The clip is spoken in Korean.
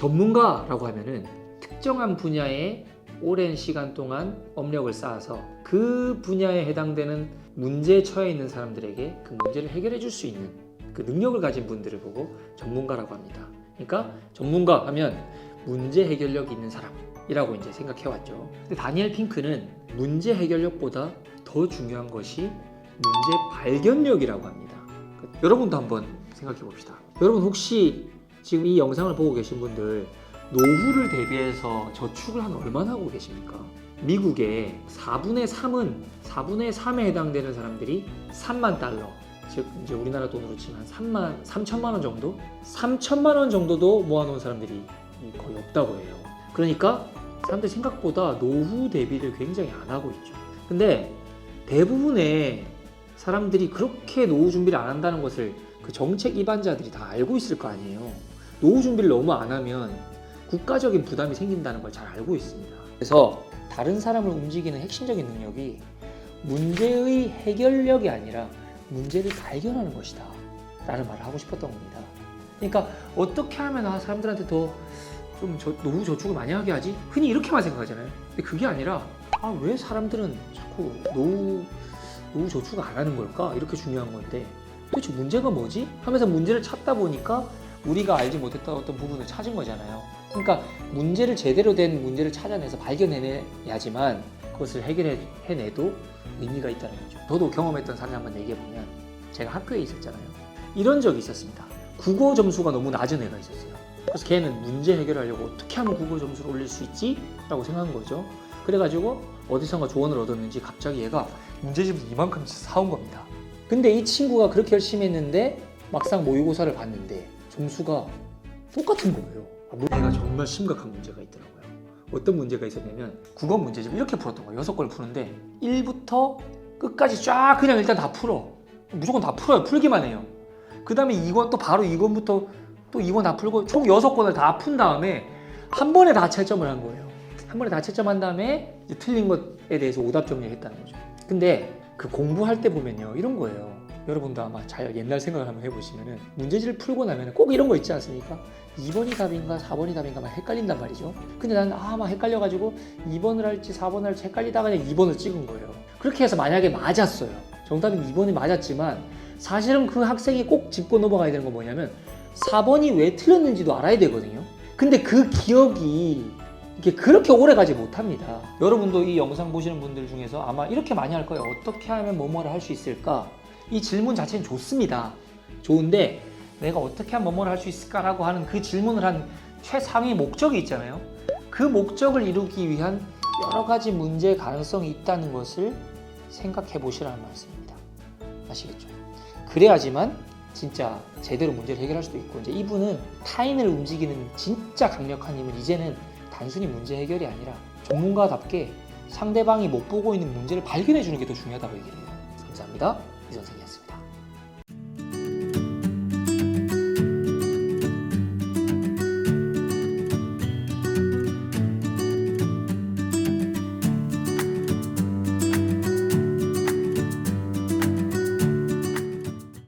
전문가라고 하면은 특정한 분야에 오랜 시간 동안 업력을 쌓아서 그 분야에 해당되는 문제에 처해 있는 사람들에게 그 문제를 해결해 줄 수 있는 그 능력을 가진 분들을 보고 전문가라고 합니다. 그러니까 전문가 하면 문제 해결력이 있는 사람이라고 이제 생각해 왔죠. 근데 다니엘 핑크는 문제 해결력보다 더 중요한 것이 문제 발견력이라고 합니다. 여러분도 한번 생각해 봅시다. 여러분 혹시 지금 이 영상을 보고 계신 분들 노후를 대비해서 저축을 한 얼마나 하고 계십니까? 미국의 4분의 3에 해당되는 사람들이 3만 달러, 즉 이제 우리나라 돈으로 치면 3천만 원 정도? 3천만 원 정도도 모아놓은 사람들이 거의 없다고 해요. 그러니까 사람들 생각보다 노후 대비를 굉장히 안 하고 있죠. 근데 대부분의 사람들이 그렇게 노후 준비를 안 한다는 것을 그 정책 입안자들이 다 알고 있을 거 아니에요. 노후 준비를 너무 안 하면 국가적인 부담이 생긴다는 걸 잘 알고 있습니다. 그래서 다른 사람을 움직이는 핵심적인 능력이 문제의 해결력이 아니라 문제를 발견하는 것이다 라는 말을 하고 싶었던 겁니다. 그러니까 어떻게 하면 사람들한테 더 좀 노후 저축을 많이 하게 하지? 흔히 이렇게만 생각하잖아요. 근데 그게 아니라 왜 사람들은 자꾸 노후 저축을 안 하는 걸까? 이렇게 중요한 건데 도대체 문제가 뭐지? 하면서 문제를 찾다 보니까 우리가 알지 못했던 어떤 부분을 찾은 거잖아요. 그러니까 문제를 제대로 된 문제를 찾아내서 발견해내야지만 그것을 해결해내도 의미가 있다는 거죠. 저도 경험했던 사례를 한번 얘기해보면 제가 학교에 있었잖아요. 이런 적이 있었습니다. 국어 점수가 너무 낮은 애가 있었어요. 그래서 걔는 문제 해결하려고 어떻게 하면 국어 점수를 올릴 수 있지? 라고 생각한 거죠. 그래가지고 어디선가 조언을 얻었는지 갑자기 얘가 문제집을 이만큼 사온 겁니다. 근데 이 친구가 그렇게 열심히 했는데 막상 모의고사를 봤는데 점수가 똑같은 거예요. 얘가 정말 심각한 문제가 있더라고요. 어떤 문제가 있었냐면 국어 문제집 이렇게 풀었던 거예요. 6권을 푸는데 1부터 끝까지 쫙 그냥 일단 다 풀어. 무조건 다 풀어요. 풀기만 해요. 그 다음에 2권 또 바로 2권부터 또 2권 다 풀고 총 6권을 다 푼 다음에 한 번에 다 채점을 한 거예요. 한 번에 다 채점한 다음에 이제 틀린 것에 대해서 오답 정리했다는 거죠. 근데 그 공부할 때 보면요 이런 거예요. 여러분도 아마 잘 옛날 생각을 한번 해보시면은 문제지를 풀고 나면 꼭 이런 거 있지 않습니까? 2번이 답인가 4번이 답인가 막 헷갈린단 말이죠. 근데 나는 막 헷갈려가지고 2번을 할지 4번을 할지 헷갈리다가 그냥 2번을 찍은 거예요. 그렇게 해서 만약에 맞았어요. 정답은 2번이 맞았지만 사실은 그 학생이 꼭 짚고 넘어가야 되는 건 뭐냐면 4번이 왜 틀렸는지도 알아야 되거든요. 근데 그 기억이 이게 그렇게 오래 가지 못합니다. 여러분도 이 영상 보시는 분들 중에서 아마 이렇게 많이 할 거예요. 어떻게 하면 뭐뭐를 할 수 있을까? 이 질문 자체는 좋습니다. 좋은데 내가 어떻게 하면 뭐뭐를 할 수 있을까라고 하는 그 질문을 한 최상위 목적이 있잖아요. 그 목적을 이루기 위한 여러 가지 문제의 가능성이 있다는 것을 생각해 보시라는 말씀입니다. 아시겠죠? 그래야지만 진짜 제대로 문제를 해결할 수도 있고 이제 이분은 타인을 움직이는 진짜 강력한 힘은 이제는 단순히 문제 해결이 아니라 전문가답게 상대방이 못 보고 있는 문제를 발견해 주는 게 더 중요하다고 얘기를 해요. 감사합니다. 이 선생이었습니다.